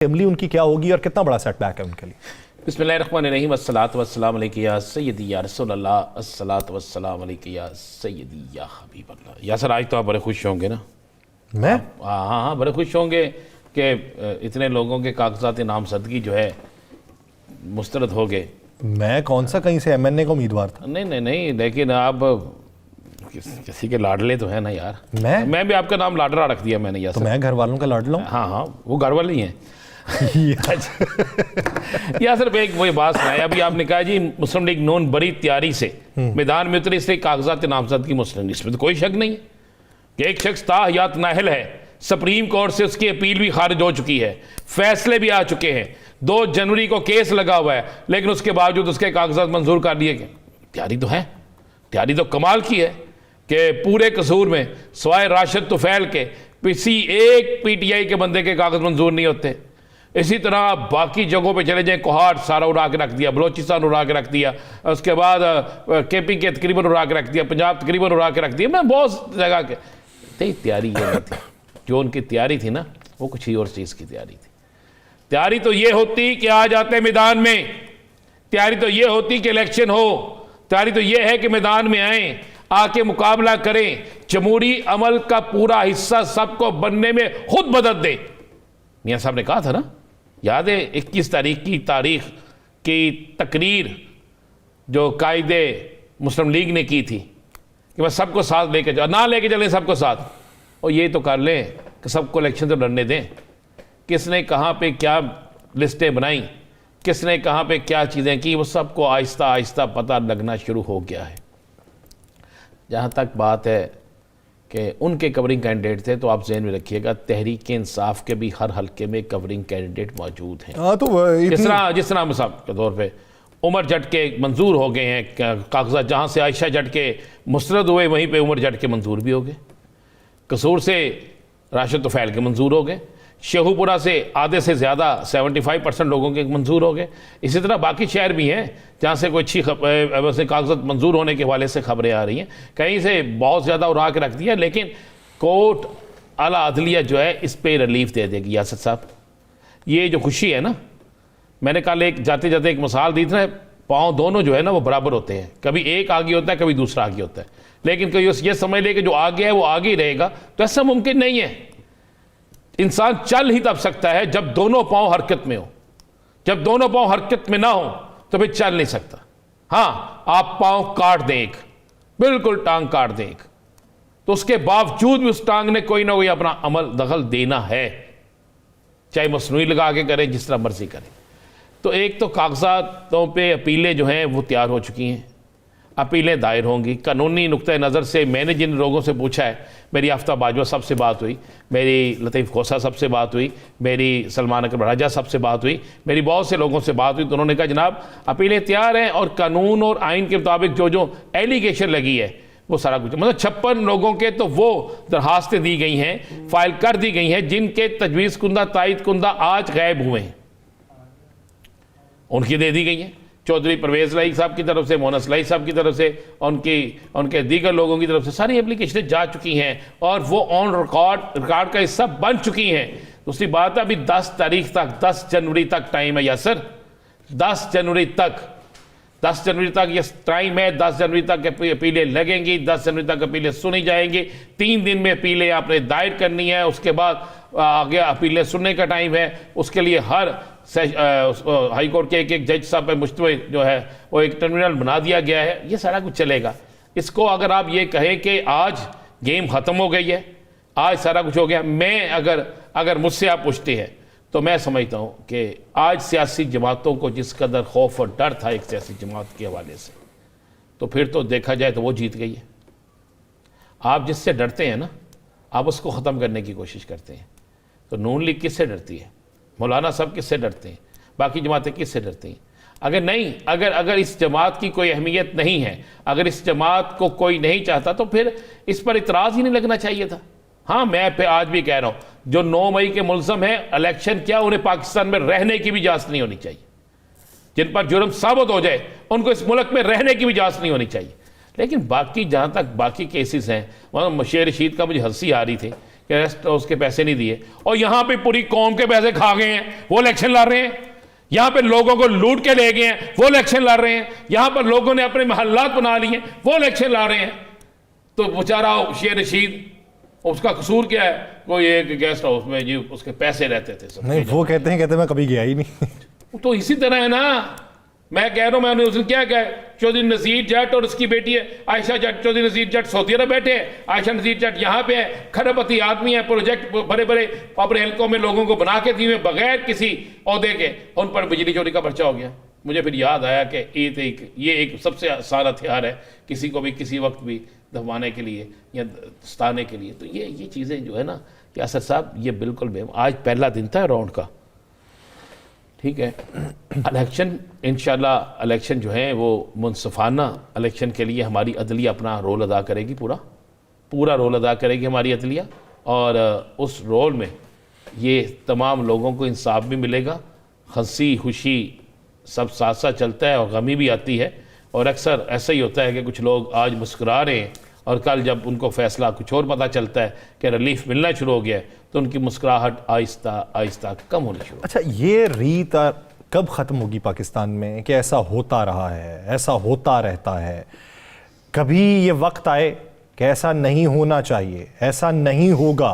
Assembly उनकी क्या होगी और कितना बड़ा सेटबैक है उनके लिए? बिस्मिल्लाहिर्रहमानिर्रहीम अस्सलातु वस्सलाम अलैका या सय्यदी या रसूलल्लाह अस्सलातु वस्सलाम अलैका या सय्यदी या हबीबल्लाह। या सर आज तो आप बड़े खुश होंगे ना? मैं हाँ बड़े खुश होंगे कि इतने लोगों के कागजात नामजदगी जो है मुस्तरद हो गए। मैं कौन सा कहीं से एमएनए का उम्मीदवार था? नहीं, लेकिन आप किसी के लाडले तो है ना यार। मैं भी आपका नाम लाडला रख दिया मैंने यार। तो मैं घर वालों का लाडला हूँ। हाँ वो घर वाले ही हैं। या सिर्फ एक वही बात सुनाई, अभी आपने कहा जी मुस्लिम लीग नून बड़ी तैयारी से मैदान में उतरी, इसलिए कागजात नामजदगी मुस्लिम, इसमें तो कोई शक नहीं है कि एक शख्स ताहयात नाहल है। सुप्रीम कोर्ट से उसकी अपील भी खारिज हो चुकी है, फैसले भी आ चुके हैं, 2 जनवरी को केस लगा हुआ है, लेकिन उसके बावजूद उसके कागजात मंजूर कर दिए गए। तैयारी तो है, तैयारी तो कमाल की है कि पूरे कसूर में सवाए राशिद तुफैल के किसी एक पीटीआई के बंदे के कागज मंजूर नहीं होते। इसी तरह बाकी जगहों पे चले जाए, कोहाट सारा उड़ा के रख दिया, बलोचिस्तान उड़ा के रख दिया, उसके बाद केपी के तकरीबन उड़ा के रख दिया, पंजाब तकरीबन उड़ा के रख दिया। मैं बहुत जगह के तैयारी ये नहीं थी, जो उनकी तैयारी थी ना वो कुछ ही और चीज़ की तैयारी थी। तैयारी तो ये होती कि आ जाते मैदान में, तैयारी तो ये होती कि इलेक्शन हो, तैयारी तो ये है कि मैदान में आए, आके मुकाबला करें, जमहूरी अमल का पूरा हिस्सा सबको बनने में खुद मदद दे। मियाँ साहब ने कहा था ना, याद है 21 तारीख की तारीख की तकरीर जो कायदे मुस्लिम लीग ने की थी कि बस सबको साथ लेके जाओ, ना लेके चलें सबको साथ, और ये तो कर लें कि सबको इलेक्शन तो लड़ने दें। किसने कहाँ पे क्या लिस्टें बनाई, किसने कहाँ पे क्या चीज़ें की, वो सबको आहिस्ता आहिस्ता पता लगना शुरू हो गया है। जहाँ तक बात है कि उनके कवरिंग कैंडिडेट थे, तो आप जहन में रखिएगा तहरीक इंसाफ के भी हर हल्के में कवरिंग कैंडिडेट मौजूद हैं। तो जिस तरह मिसाल के तौर पे उमर जट के मंजूर हो गए हैं कागजात, जहाँ से आयशा जट के मुस्तरद हुए वहीं पे उमर जट के मंजूर भी हो गए, कसूर से राशिद तुफैल के मंजूर हो गए, शेखुपुरा से आधे से ज़्यादा 75% लोगों के मंजूर हो गए। इसी तरह बाकी शहर भी हैं जहाँ से कोई अच्छी वैसे कागजात मंजूर होने के हवाले से खबरें आ रही हैं, कहीं से बहुत ज़्यादा उड़ा के रख दिया, लेकिन कोर्ट आला अदलिया जो है इस पर रिलीफ दे देगी। यासर साहब, ये जो खुशी है ना, मैंने कल एक जाते जाते एक मिसाल दी थी ना, पाँव दोनों जो है ना वो बराबर होते हैं, कभी एक आगे होता है कभी दूसरा आगे होता है, लेकिन कोई ये समझ ले कि जो आगे है वो आगे ही रहेगा, तो ऐसा मुमकिन नहीं है। इंसान चल ही तब सकता है जब दोनों पांव हरकत में हो, जब दोनों पांव हरकत में ना हो तो फिर चल नहीं सकता। हाँ, आप पांव काट दें एक, बिल्कुल टांग काट दें एक, तो उसके बावजूद भी उस टांग ने कोई ना कोई अपना अमल दखल देना है, चाहे मसनूई लगा के करें, जिस तरह मर्जी करें। तो एक तो कागजातों पे अपीलें जो हैं वो तैयार हो चुकी हैं, अपीलें दायर होंगी। कानूनी नुक्ते नज़र से मैंने जिन लोगों से पूछा है, मेरी आफ्ताब बाजवा साहब से बात हुई, मेरी लतीफ़ खोसा साहब से बात हुई, मेरी सलमान अकबर राजा साहब से बात हुई, मेरी बहुत से लोगों से बात हुई, तो उन्होंने कहा जनाब अपीलें तैयार हैं और कानून और आइन के मुताबिक जो जो एलिगेशन लगी है वो सारा कुछ, मतलब 56 लोगों के तो वो दरखास्तें दी गई हैं, फाइल कर दी गई हैं, जिनके तजवीज़ कुंदा तायद कुंदा आज गायब हुए हैं, उनकी दे दी गई हैं। चौधरी परवेज़ लाइक साहब की तरफ से, मोहनस लाइक साहब की तरफ से, उनके दीगर लोगों की तरफ से सारी एप्लीकेशनें जा चुकी हैं और वो ऑन रिकॉर्ड का हिस्सा बन चुकी हैं। दूसरी बात है अभी 10 तारीख तक, 10 जनवरी तक टाइम है यासर, 10 जनवरी तक ये टाइम है। 10 जनवरी तक अपीलें लगेंगी, 10 जनवरी तक अपीलें सुनी जाएंगी, 3 दिन में अपीलें आपने दायर करनी है, उसके बाद आगे अपीलें सुनने का टाइम है। उसके लिए हर हाई कोर्ट के एक जज साहब पे मुश्तमिल जो है वो एक टर्मिनल बना दिया गया है, ये सारा कुछ चलेगा। इसको अगर आप ये कहें कि आज गेम ख़त्म हो गई है, आज सारा कुछ हो गया, मैं अगर मुझसे आप पूछते हैं तो मैं समझता हूँ कि आज सियासी जमातों को जिस कदर खौफ और डर था एक सियासी जमात के हवाले से, तो फिर तो देखा जाए तो वो जीत गई है। आप जिससे डरते हैं ना, आप उसको ख़त्म करने की कोशिश करते हैं। तो नून लीग किससे डरती है? मौलाना साहब किससे डरते हैं? बाकी जमातें किससे डरती हैं? अगर नहीं, अगर इस जमात की कोई अहमियत नहीं है, अगर इस जमात को कोई नहीं चाहता, तो फिर इस पर इतराज़ ही नहीं लगना चाहिए था। हाँ, मैं पे आज भी कह रहा हूँ, जो 9 मई के मुल्ज़म हैं, इलेक्शन क्या, उन्हें पाकिस्तान में रहने की भी इजाज़त नहीं होनी चाहिए। जिन पर जुर्म साबित हो जाए उनको इस मुल्क में रहने की भी इजाज़त नहीं होनी चाहिए। लेकिन बाकी जहाँ तक बाकी केसेस हैं, वहाँ शेर रशीद का मुझे हंसी आ रही थी कि रेस्ट हाउस के पैसे नहीं दिए, और यहाँ पे पूरी कौम के पैसे खा गए हैं, वो इलेक्शन लड़ रहे हैं। यहाँ पे लोगों को लूट के ले गए हैं, वो इलेक्शन लड़ रहे हैं। यहाँ पर लोगों ने अपने महल्लात बना लिए, वो इलेक्शन लड़ रहे हैं। तो बेचारा शेर रशीद, उसका कसूर क्या है? कोई एक गेस्ट हाउस में जी उसके पैसे रहते थे सब। नहीं, वो कहते हैं मैं कभी गया ही नहीं। तो इसी तरह है ना, मैं कह रहा हूं, मैंने उसने क्या कहा, चौधरी नज़ीर जट और उसकी बेटी है आयशा जट, चौधरी नज़ीर जट सऊदी अरब बैठे हैं, आयशा नज़ीर जट यहाँ पे है, खरबपति आदमी है, प्रोजेक्ट बड़े बड़े अपने हल्कों में लोगों को बना के दिए बगैर किसी ओहदे के, उन पर बिजली चोरी का पर्चा हो गया। मुझे फिर याद आया कि ये एक सबसे आसान हथियार है किसी को भी किसी वक्त भी दबाने के लिए या सताने के लिए। तो ये चीज़ें जो है ना यासर साहब, ये बिल्कुल आज पहला दिन था राउंड का, ठीक है। इलेक्शन इंशाल्लाह इलेक्शन जो है वो मुनसफाना इलेक्शन के लिए हमारी अदलिया अपना रोल अदा करेगी, पूरा रोल अदा करेगी हमारी अदलिया, और उस रोल में ये तमाम लोगों को इंसाफ भी मिलेगा। हंसी खुशी सब साथ साथ चलता है और गमी भी आती है, और अक्सर ऐसा ही होता है कि कुछ लोग आज मुस्कुरा रहे हैं और कल जब उनको फैसला कुछ और पता चलता है कि रिलीफ मिलना शुरू हो गया है, तो उनकी मुस्कुराहट आहिस्ता आहिस्ता कम होनी शुरू। अच्छा, ये रीत कब ख़त्म होगी पाकिस्तान में कि ऐसा होता रहा है, ऐसा होता रहता है? कभी ये वक्त आए कि ऐसा नहीं होना चाहिए, ऐसा नहीं होगा,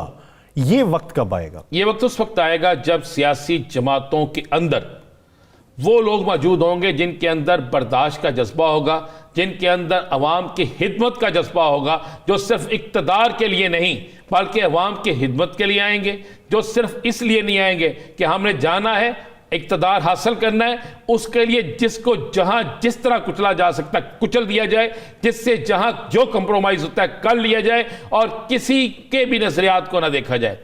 ये वक्त कब आएगा? ये वक्त उस वक्त आएगा जब सियासी जमातों के अंदर वो लोग मौजूद होंगे जिनके अंदर बर्दाश्त का जज्बा होगा, जिनके अंदर अवाम की खिदमत का जज्बा होगा, जो सिर्फ इक़्तिदार के लिए नहीं बल्कि अवाम की खिदमत के लिए आएंगे, जो सिर्फ इसलिए नहीं आएंगे कि हमने जाना है इक़्तिदार हासिल करना है, उसके लिए जिसको जहां जिस तरह कुचला जा सकता है कुचल दिया जाए, जिससे जहां जो कंप्रोमाइज़ होता है कर लिया जाए, और किसी के भी नज़रियात को ना देखा जाए।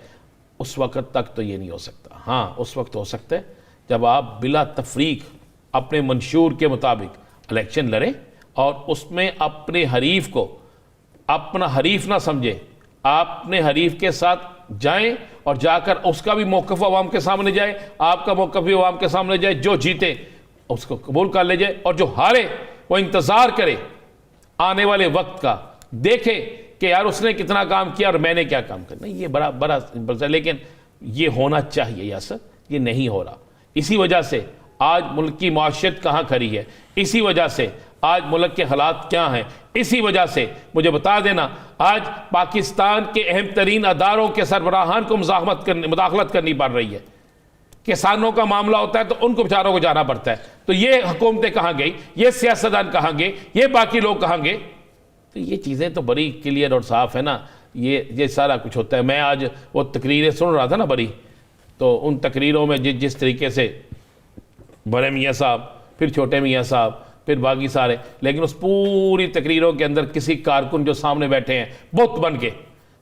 उस वक्त तक तो ये नहीं हो सकता। हाँ, उस वक्त हो सकता है जब आप बिला तफरीक अपने मंशूर के मुताबिक इलेक्शन लड़ें और उसमें अपने हरीफ को अपना हरीफ ना समझे, अपने हरीफ के साथ जाएं और जाकर उसका भी मौक़िफ़ अवाम के सामने जाए, आपका मौक़िफ़ भी अवाम के सामने जाए। जो जीते उसको कबूल कर ले जाए, और जो हारे वो इंतज़ार करे आने वाले वक्त का, देखे कि यार उसने कितना काम किया और मैंने क्या काम करना। ये बड़ा, लेकिन ये होना चाहिए यासर, ये नहीं हो रहा। इसी वजह से आज मुल्क की माशियत कहाँ खड़ी है, इसी वजह से आज मुल्क के हालात क्या हैं, इसी वजह से मुझे बता देना आज पाकिस्तान के अहम तरीन अदारों के सरबराहान को मुदाखलत करनी पड़ रही है। किसानों का मामला होता है तो उनको बेचारों को जाना पड़ता है। तो ये हुकूमतें कहाँ गई, ये सियासतदान कहाँ गए, ये बाकी लोग कहाँ गए? तो ये चीज़ें तो बड़ी क्लियर और साफ़ है ना, ये सारा कुछ होता है। मैं आज वो तकरीरें सुन रहा था ना बड़ी, तो उन तकरीरों में जिस तरीके से बड़े मियाँ साहब, फिर छोटे मियाँ साहब, फिर बाकी सारे, लेकिन उस पूरी तकरीरों के अंदर किसी कारकुन जो सामने बैठे हैं बुत बन के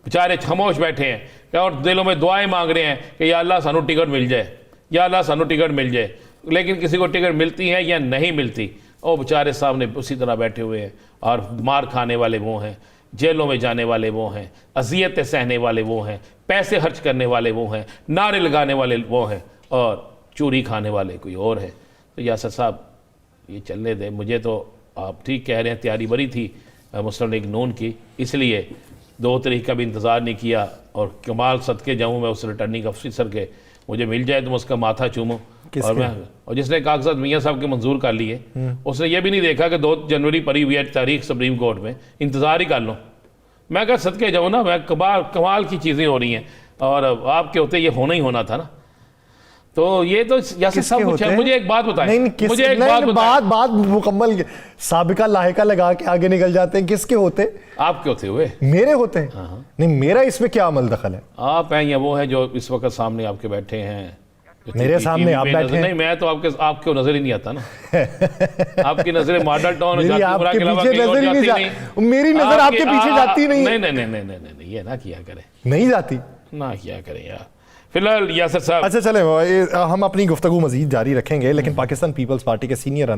बेचारे खामोश बैठे हैं और दिलों में दुआएं मांग रहे हैं कि या अल्लाह सानू टिकट मिल जाए, या अल्लाह सानू टिकट मिल जाए, लेकिन किसी को टिकट मिलती है या नहीं मिलती, वो बेचारे सामने उसी तरह बैठे हुए हैं। और मार खाने वाले वो हैं, जेलों में जाने वाले वो हैं, अजियतें सहने वाले वो हैं, पैसे खर्च करने वाले वो हैं, नारे लगाने वाले वो हैं, और चूरी खाने वाले कोई और है। तो यासर साहब ये चलने दे। मुझे तो आप ठीक कह रहे हैं, तैयारी बड़ी थी मुस्लिम लीग नून की, इसलिए 2 तारीख का भी इंतज़ार नहीं किया, और कमाल सदके जाऊँ मैं उस रिटर्निंग अफसर के, मुझे मिल जाए तो मैं उसका माथा चूमूँ। और जिसने कागजात मियाँ साहब के मंजूर कर लिए, उसने ये भी नहीं देखा कि 2 जनवरी पड़ी हुई है तारीख सुप्रीम कोर्ट में, इंतज़ार ही कर लो। मैं कहा सदके जाऊँ ना, मैं कमाल की चीज़ें हो रही हैं, और आपके होते ये होना ही होना था ना। तो ये तो यासर साहब मुझे एक बात बताएं, मुझे एक बात मुकम्मल साबिका लाहिका लगा के आगे निकल जाते हैं। किसके होते? आपके होते हुए मेरे होते हैं? नहीं, मेरा इसमें क्या अमल दखल है? आप हैं या वो है जो इस वक्त सामने आपके बैठे हैं? मेरे सामने आप बैठे हैं? नहीं, मैं तो आपके नजर ही नहीं आता ना। आपकी नजरें मॉडल टाउन मेरी आपके पीछे नजर ही नहीं जाती, मेरी नजर आपके पीछे जाती नहीं। नहीं, ये ना किया करें, नहीं जाती ना किया करें यार। फिलहाल यासर साहब, अच्छा चले, हम अपनी गुफ्तगू मजीद जारी रखेंगे, लेकिन पाकिस्तान पीपल्स पार्टी के सीनियर